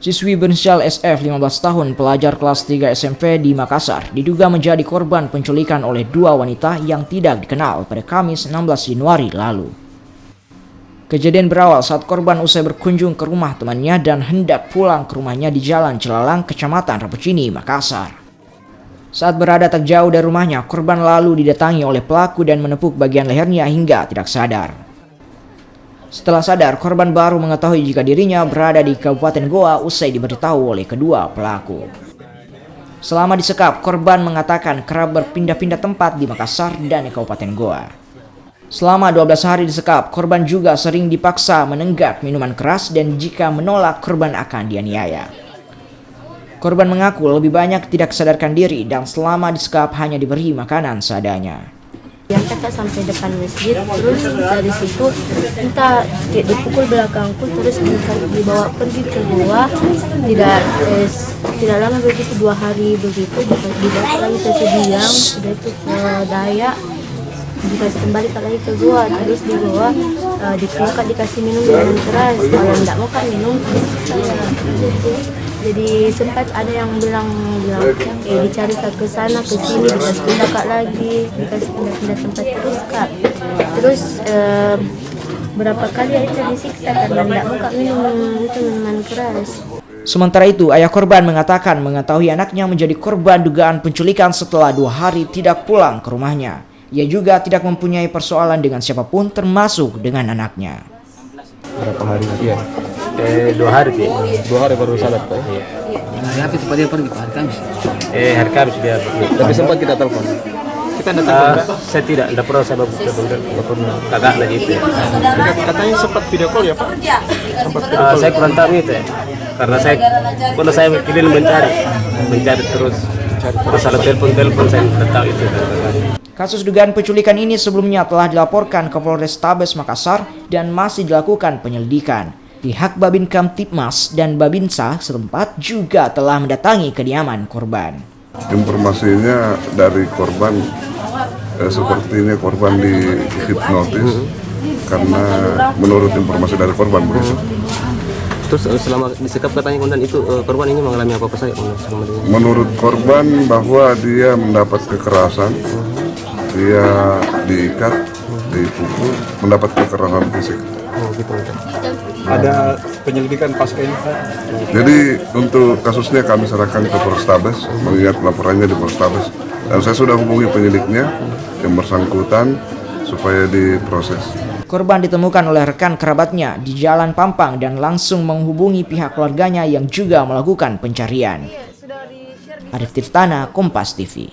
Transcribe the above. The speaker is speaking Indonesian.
Siswi berinisial SF 15 tahun pelajar kelas 3 SMP di Makassar diduga menjadi korban penculikan oleh dua wanita yang tidak dikenal pada Kamis 16 Januari lalu. Kejadian berawal saat korban usai berkunjung ke rumah temannya dan hendak pulang ke rumahnya di Jalan Celalang, Kecamatan Rapocini, Makassar. Saat berada tak jauh dari rumahnya, korban lalu didatangi oleh pelaku dan menepuk bagian lehernya hingga tidak sadar. Setelah sadar, korban baru mengetahui jika dirinya berada di Kabupaten Goa usai diberitahu oleh kedua pelaku. Selama disekap, korban mengatakan kerap berpindah-pindah tempat di Makassar dan di Kabupaten Goa. Selama 12 hari disekap, korban juga sering dipaksa menenggak minuman keras dan jika menolak, korban akan dianiaya. Korban mengaku lebih banyak tidak sadarkan diri dan selama disekap hanya diberi makanan seadanya. Yang kakak sampai depan masjid, terus dari situ entah dipukul belakangku, terus dibawa pergi ke gua. Tidak lama begitu, 2 hari begitu dibawa lagi ke Sediang, sudah itu ke Dayak, dikasih kembali lagi ke gua, terus di gua dikasih minum minuman keras, kalau tidak mau kan minum. Jadi sempat ada yang bilang dicari ke sana ke sini, dikasih pindah kak lagi, dikasih pindah tempat terus kak. Terus berapa kali itu disiksa karena tidak mau kak minum itu minuman keras. Sementara itu, ayah korban mengatakan mengetahui anaknya menjadi korban dugaan penculikan setelah 2 hari tidak pulang ke rumahnya. Ia juga tidak mempunyai persoalan dengan siapapun termasuk dengan anaknya. Berapa hari dia? 2 hari sih. 2 hari baru sadar Pak. Iya. Hari apa itu Pak dia pergi Pak? Hari Kamis? Hari Kamis dia pergi. Tapi sempat kita telepon. Kita tidak telepon. Saya tidak pernah saya telepon kakak lagi itu. Katanya sempat video call ya Pak? Sempat video call. Saya kurang tahu itu ya. Karena saya pilih mencari terus salah telepon saya tidak tahu itu. Kasus dugaan penculikan ini sebelumnya telah dilaporkan ke Polrestabes Makassar dan masih dilakukan penyelidikan. Pihak Babin Kamtibmas dan Babinsa setempat juga telah mendatangi kediaman korban. Informasinya dari korban, sepertinya korban dihipnotis karena menurut informasi dari korban begitu. Terus selama disekap katanya kemudian itu korban ini mengalami apa saja? Menurut korban bahwa dia mendapat kekerasan, dia diikat, dipukul, mendapat kekerasan fisik. Oh gitu. Ada penyelidikan pasca ini Pak? Jadi untuk kasusnya kami serahkan ke Polrestabes, mengingat laporannya di Polrestabes. Dan saya sudah hubungi penyidiknya yang bersangkutan supaya diproses. Korban ditemukan oleh rekan kerabatnya di Jalan Pampang dan langsung menghubungi pihak keluarganya yang juga melakukan pencarian. Arif Tirtana, Kompas TV.